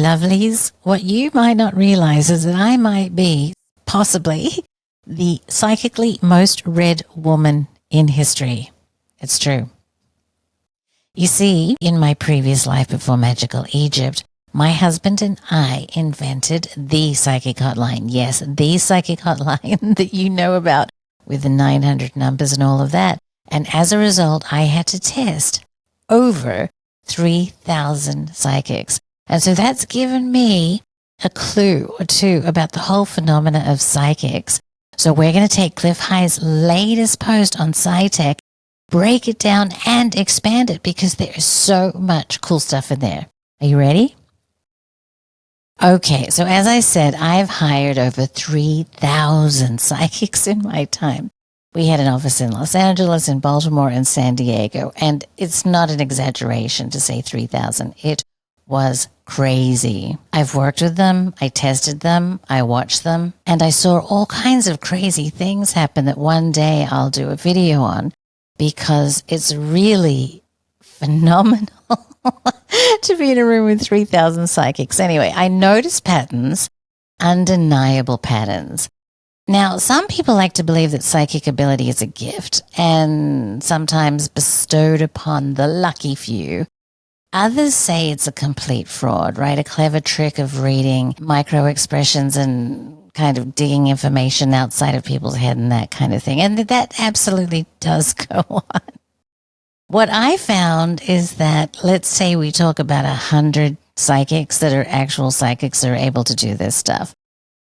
lovelies, what you might not realize is that I might be possibly the psychically most read woman in history. It's true. You see, in my previous life before Magical Egypt, my husband and I invented the psychic hotline. Yes, the psychic hotline that you know about with the 900 numbers and all of that. And as a result, I had to test over 3,000 psychics. And so that's given me a clue or two about the whole phenomena of psychics. So we're going to take Clif High's latest post on SciTech, break it down and expand it because there is so much cool stuff in there. Are you ready? Okay, so as I said, I've hired over 3,000 psychics in my time. We had an office in Los Angeles, in Baltimore, and San Diego, and it's not an exaggeration to say 3,000. It was crazy. I've worked with them, I tested them, I watched them, and I saw all kinds of crazy things happen that one day I'll do a video on because it's really phenomenal to be in a room with 3,000 psychics. Anyway, I noticed patterns, undeniable patterns. Now, some people like to believe that psychic ability is a gift and sometimes bestowed upon the lucky few. Others say it's a complete fraud, right? A clever trick of reading micro expressions and kind of digging information outside of people's head and that kind of thing. And that absolutely does go on. What I found is that, let's say we talk about 100 psychics that are actual psychics that are able to do this stuff.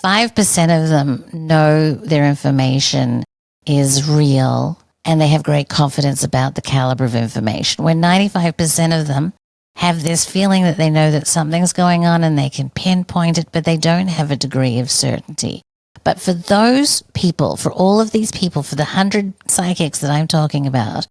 5% of them know their information is real and they have great confidence about the caliber of information. When 95% of them have this feeling that they know that something's going on and they can pinpoint it, but they don't have a degree of certainty. But for those people, for all of these people, for the 100 psychics that I'm talking about,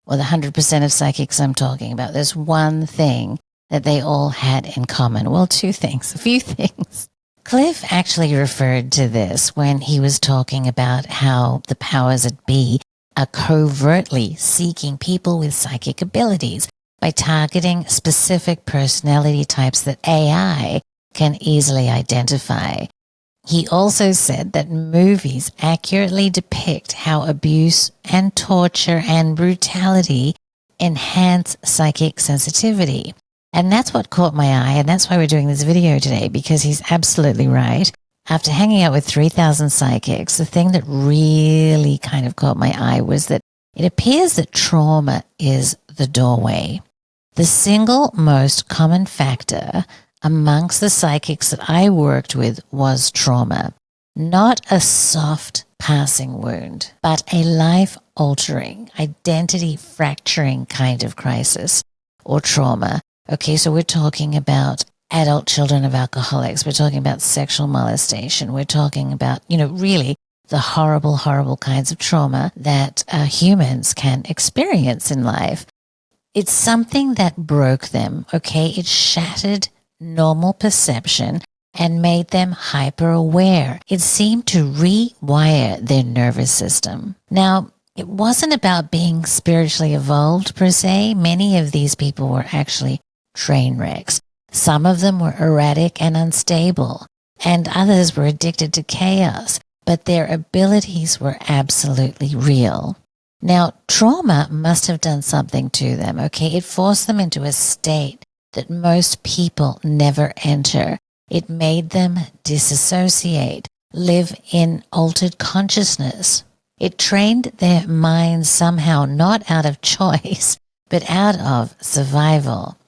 or the 100% of psychics I'm talking about, there's one thing that they all had in common. Well, two things, a few things. Clif actually referred to this when he was talking about how the powers that be are covertly seeking people with psychic abilities by targeting specific personality types that AI can easily identify. He also said that movies accurately depict how abuse and torture and brutality enhance psychic sensitivity. And that's what caught my eye, and that's why we're doing this video today, because he's absolutely right. After hanging out with 3,000 psychics, the thing that really kind of caught my eye was that it appears that trauma is the doorway. The single most common factor amongst the psychics that I worked with was trauma. Not a soft passing wound, but a life-altering, identity-fracturing kind of crisis or trauma. Okay, so we're talking about adult children of alcoholics. We're talking about sexual molestation. We're talking about, really the horrible, horrible kinds of trauma that humans can experience in life. It's something that broke them, okay? It shattered normal perception and made them hyper-aware. It seemed to rewire their nervous system. Now, it wasn't about being spiritually evolved per se. Many of these people were actually train wrecks. Some of them were erratic and unstable, and others were addicted to chaos, but their abilities were absolutely real. Now, trauma must have done something to them, okay? It forced them into a state that most people never enter. It made them disassociate, live in altered consciousness. It trained their minds somehow not out of choice, but out of survival.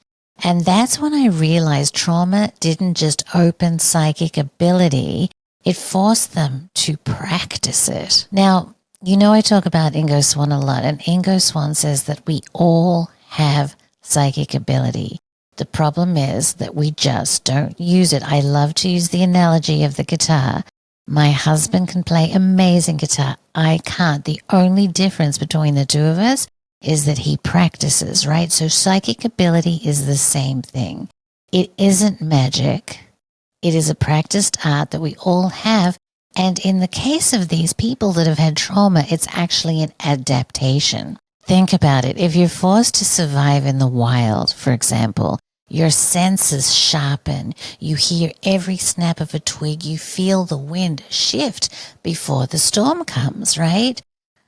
And that's when I realized trauma didn't just open psychic ability, it forced them to practice it. Now, I talk about Ingo Swann a lot, and Ingo Swann says that we all have psychic ability. The problem is that we just don't use it. I love to use the analogy of the guitar. My husband can play amazing guitar. I can't. The only difference between the two of us is that he practices, right? So psychic ability is the same thing. It isn't magic. It is a practiced art that we all have. And in the case of these people that have had trauma, it's actually an adaptation. Think about it. If you're forced to survive in the wild, for example, Your senses sharpen. You hear every snap of a twig. You feel the wind shift before the storm comes, right?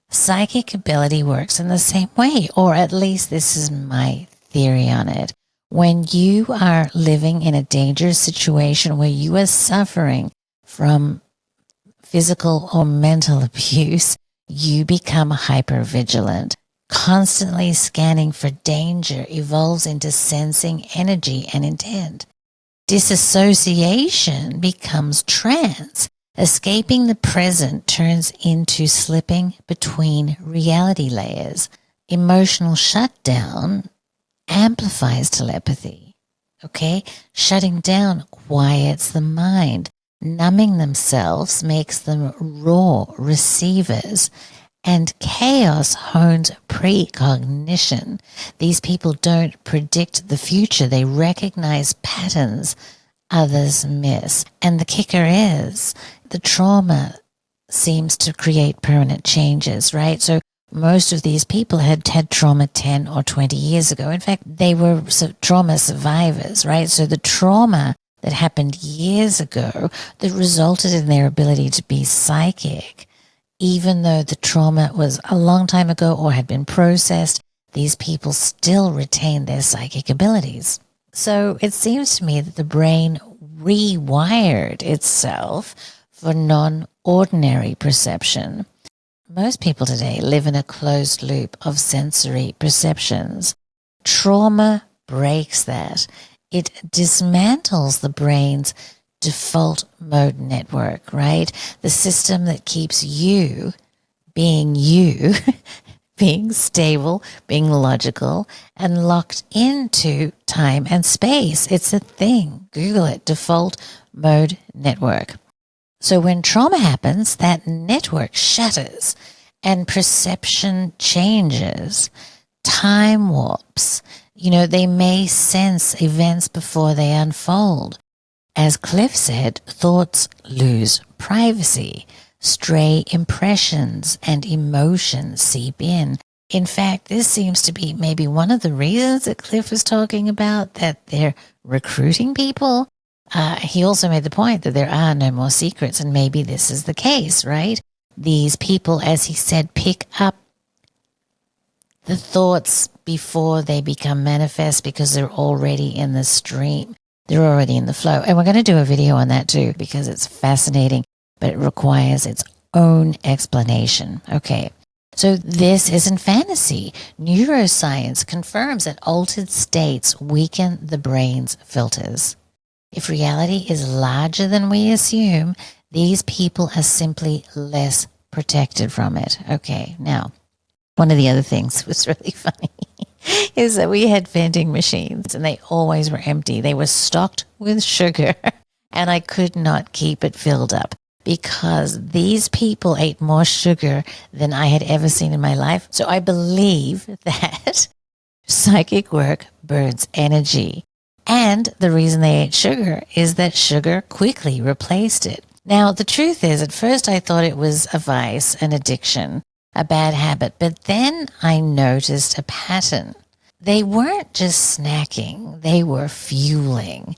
Psychic ability works in the same way, or at least this is my theory on it. When you are living in a dangerous situation where you are suffering from physical or mental abuse, you become hypervigilant. Constantly scanning for danger evolves into sensing energy and intent. Disassociation becomes trance. Escaping the present turns into slipping between reality layers. Emotional shutdown amplifies telepathy. Okay? Shutting down quiets the mind. Numbing themselves makes them raw receivers. And chaos hones precognition. These people don't predict the future. They recognize patterns others miss. And the kicker is the trauma seems to create permanent changes, right? So most of these people had trauma 10 or 20 years ago. In fact, they were trauma survivors, right? So the trauma that happened years ago that resulted in their ability to be psychic, even though the trauma was a long time ago or had been processed, these people still retain their psychic abilities. So it seems to me that the brain rewired itself for non-ordinary perception. Most people today live in a closed loop of sensory perceptions. Trauma breaks that. It dismantles the brain's default mode network, right? The system that keeps you, being stable, being logical, and locked into time and space. It's a thing. Google it, default mode network. So when trauma happens, that network shatters and perception changes. Time warps. They may sense events before they unfold. As Clif said, thoughts lose privacy. Stray impressions and emotions seep in. In fact, this seems to be maybe one of the reasons that Clif was talking about, that they're recruiting people. He also made the point that there are no more secrets, and maybe this is the case, right? These people, as he said, pick up the thoughts before they become manifest because they're already in the stream. They're already in the flow. And we're going to do a video on that too because it's fascinating, but it requires its own explanation. Okay, so this isn't fantasy. Neuroscience confirms that altered states weaken the brain's filters. If reality is larger than we assume, these people are simply less protected from it. Okay, now, one of the other things was really funny is that we had vending machines and they always were empty. They were stocked with sugar and I could not keep it filled up because these people ate more sugar than I had ever seen in my life. So I believe that psychic work burns energy. And the reason they ate sugar is that sugar quickly replaced it. Now, the truth is, at first I thought it was a vice, an addiction, a bad habit, but then I noticed a pattern. They weren't just snacking, they were fueling.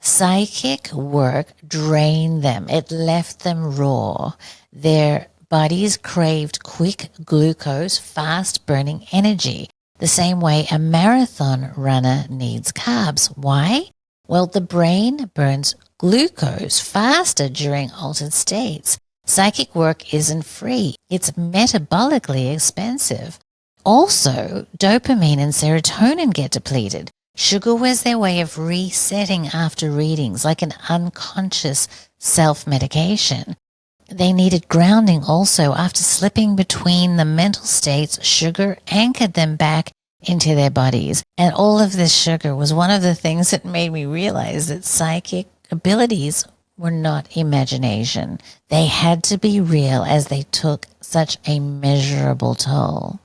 Psychic work drained them. It left them raw. Their bodies craved quick glucose, fast-burning energy, the same way a marathon runner needs carbs. Why? Well, the brain burns glucose faster during altered states. Psychic work isn't free. It's metabolically expensive. Also, dopamine and serotonin get depleted. Sugar was their way of resetting after readings, like an unconscious self-medication. They needed grounding also. After slipping between the mental states, sugar anchored them back into their bodies. And all of this sugar was one of the things that made me realize that psychic abilities were not imagination. They had to be real as they took such a measurable toll.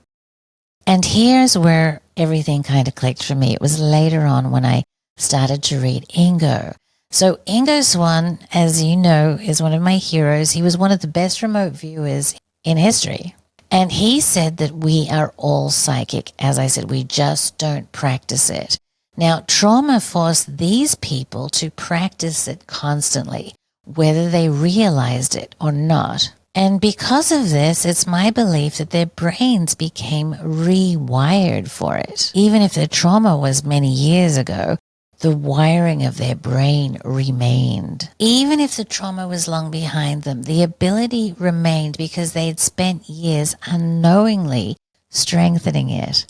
And here's where everything kind of clicked for me. It was later on when I started to read Ingo. So Ingo Swann, as you know, is one of my heroes. He was one of the best remote viewers in history. And he said that we are all psychic. As I said, we just don't practice it. Now, trauma forced these people to practice it constantly, whether they realized it or not. And because of this, it's my belief that their brains became rewired for it. Even if the trauma was many years ago, the wiring of their brain remained. Even if the trauma was long behind them, the ability remained because they had spent years unknowingly strengthening it.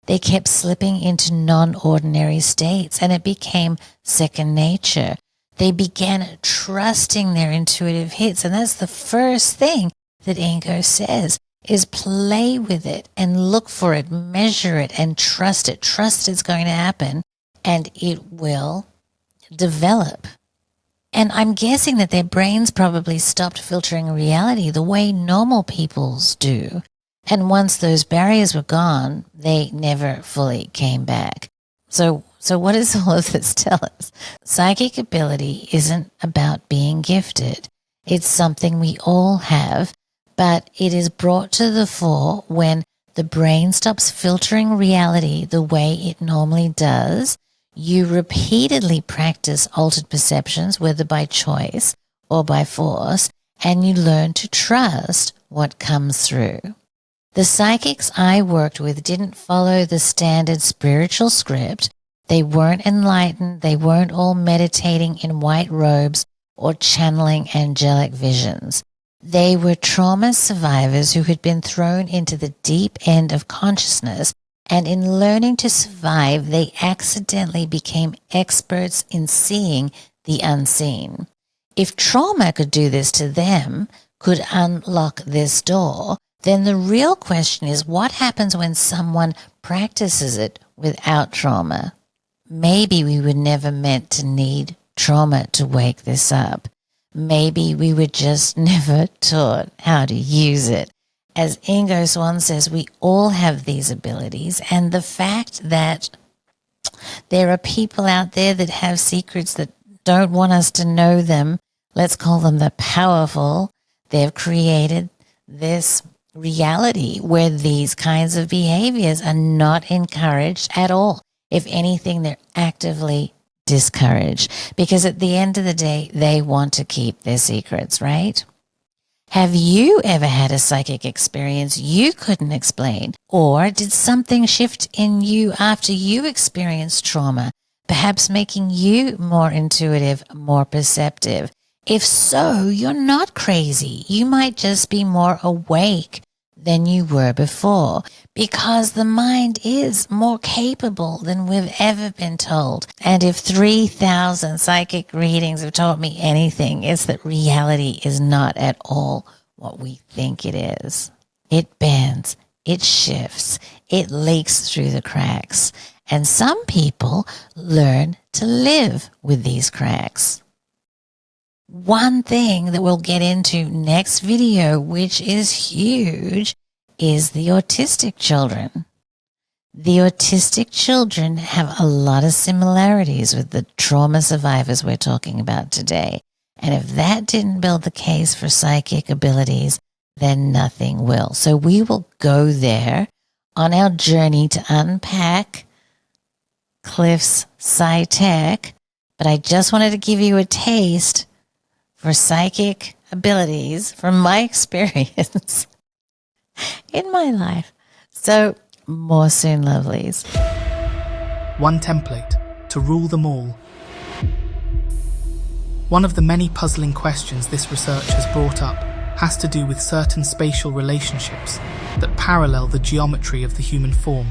They kept slipping into non-ordinary states, and it became second nature. They began trusting their intuitive hits, and that's the first thing that Ingo says, is play with it and look for it, measure it, and trust it. Trust it's going to happen, and it will develop. And I'm guessing that their brains probably stopped filtering reality the way normal people's do. And once those barriers were gone, they never fully came back. So what does all of this tell us? Psychic ability isn't about being gifted. It's something we all have, but it is brought to the fore when the brain stops filtering reality the way it normally does. You repeatedly practice altered perceptions, whether by choice or by force, and you learn to trust what comes through. The psychics I worked with didn't follow the standard spiritual script. They weren't enlightened. They weren't all meditating in white robes or channeling angelic visions. They were trauma survivors who had been thrown into the deep end of consciousness, and in learning to survive, they accidentally became experts in seeing the unseen. If trauma could do this to them, could unlock this door, then the real question is, what happens when someone practices it without trauma? Maybe we were never meant to need trauma to wake this up. Maybe we were just never taught how to use it. As Ingo Swann says, we all have these abilities, and the fact that there are people out there that have secrets that don't want us to know them, let's call them the powerful, they've created this reality where these kinds of behaviors are not encouraged at all. If anything, they're actively discouraged, because at the end of the day, they want to keep their secrets, right? Have you ever had a psychic experience you couldn't explain? Or did something shift in you after you experienced trauma, perhaps making you more intuitive, more perceptive? If so, you're not crazy. You might just be more awake than you were before, because the mind is more capable than we've ever been told. And if 3,000 psychic readings have taught me anything, it's that reality is not at all what we think it is. It bends, it shifts, it leaks through the cracks. And some people learn to live with these cracks. One thing that we'll get into next video, which is huge, is the autistic children. The autistic children have a lot of similarities with the trauma survivors we're talking about today. And if that didn't build the case for psychic abilities, then nothing will. So we will go there on our journey to unpack Clif's SciTech, but I just wanted to give you a taste for psychic abilities from my experience in my life. So, more soon, lovelies. One template to rule them all. One of the many puzzling questions this research has brought up has to do with certain spatial relationships that parallel the geometry of the human form.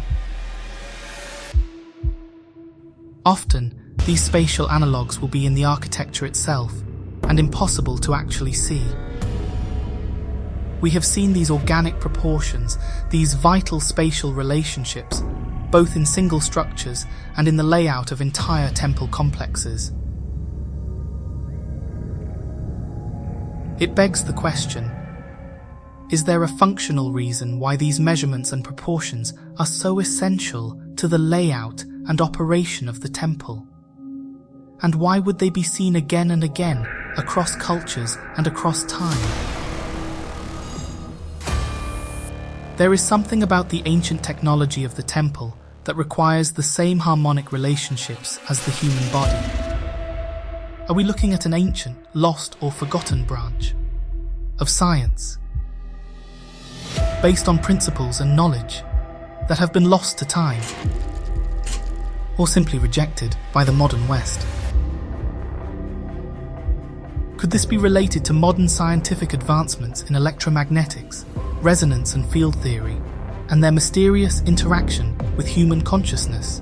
Often, these spatial analogues will be in the architecture itself, and impossible to actually see. We have seen these organic proportions, these vital spatial relationships, both in single structures and in the layout of entire temple complexes. It begs the question, is there a functional reason why these measurements and proportions are so essential to the layout and operation of the temple? And why would they be seen again and again across cultures and across time? There is something about the ancient technology of the temple that requires the same harmonic relationships as the human body? Are we looking at an ancient, lost or forgotten branch of science, based on principles and knowledge that have been lost to time, or simply rejected by the modern West? Could this be related to modern scientific advancements in electromagnetics, resonance and field theory, and their mysterious interaction with human consciousness?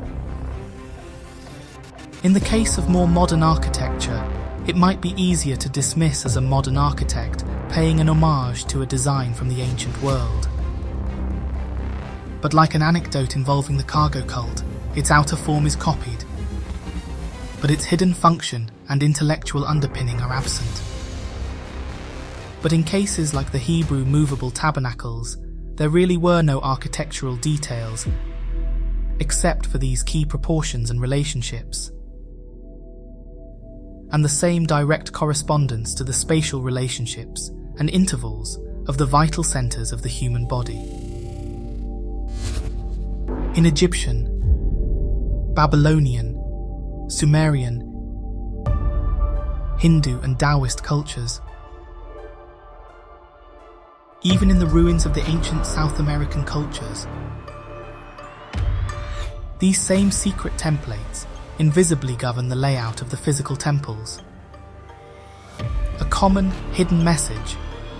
In the case of more modern architecture, it might be easier to dismiss as a modern architect paying an homage to a design from the ancient world. But like an anecdote involving the cargo cult, its outer form is copied, but its hidden function and intellectual underpinning are absent. But in cases like the Hebrew movable tabernacles, there really were no architectural details, except for these key proportions and relationships, and the same direct correspondence to the spatial relationships and intervals of the vital centers of the human body. In Egyptian, Babylonian, Sumerian, Hindu and Taoist cultures, even in the ruins of the ancient South American cultures, these same secret templates invisibly govern the layout of the physical temples. A common, hidden message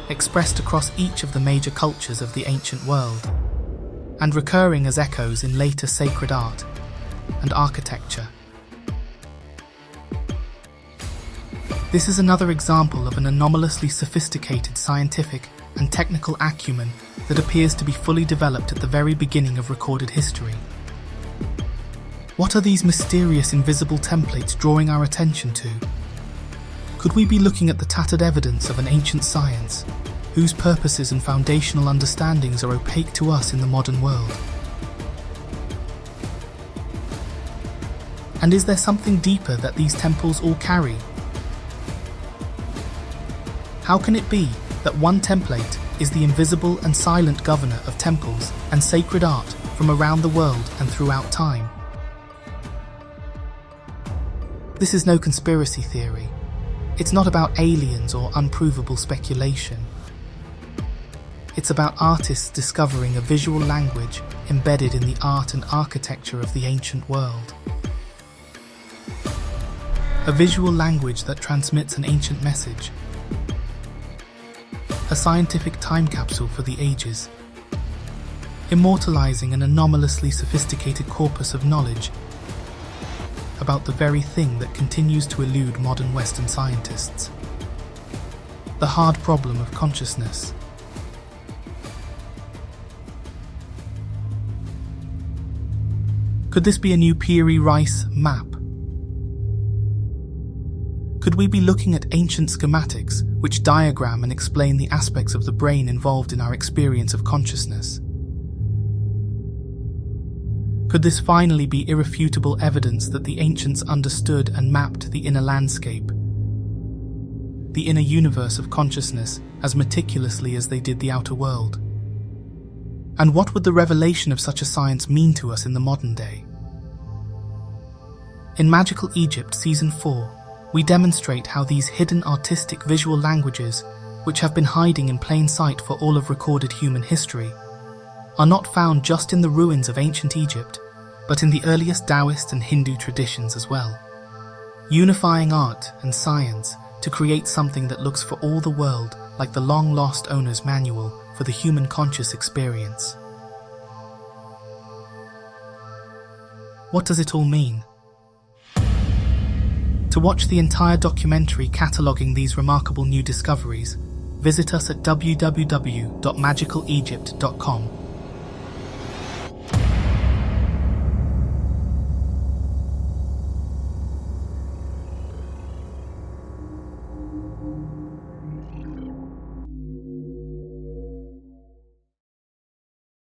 expressed across each of the major cultures of the ancient world, and recurring as echoes in later sacred art and architecture. This is another example of an anomalously sophisticated scientific and technical acumen that appears to be fully developed at the very beginning of recorded history. What are these mysterious invisible templates drawing our attention to? Could we be looking at the tattered evidence of an ancient science, whose purposes and foundational understandings are opaque to us in the modern world? And is there something deeper that these temples all carry? How can it be that one template is the invisible and silent governor of temples and sacred art from around the world and throughout time? This is no conspiracy theory. It's not about aliens or unprovable speculation. It's about artists discovering a visual language embedded in the art and architecture of the ancient world. A visual language that transmits an ancient message. A scientific time capsule for the ages, immortalizing an anomalously sophisticated corpus of knowledge about the very thing that continues to elude modern Western scientists: the hard problem of consciousness. Could this be a new Piri-Reis map? Could we be looking at ancient schematics which diagram and explain the aspects of the brain involved in our experience of consciousness? Could this finally be irrefutable evidence that the ancients understood and mapped the inner landscape, the inner universe of consciousness, as meticulously as they did the outer world? And what would the revelation of such a science mean to us in the modern day? In Magical Egypt Season 4, we demonstrate how these hidden artistic visual languages, which have been hiding in plain sight for all of recorded human history, are not found just in the ruins of ancient Egypt, but in the earliest Taoist and Hindu traditions as well, unifying art and science to create something that looks for all the world like the long-lost owner's manual for the human conscious experience. What does it all mean? To watch the entire documentary cataloguing these remarkable new discoveries, visit us at www.magicalegypt.com.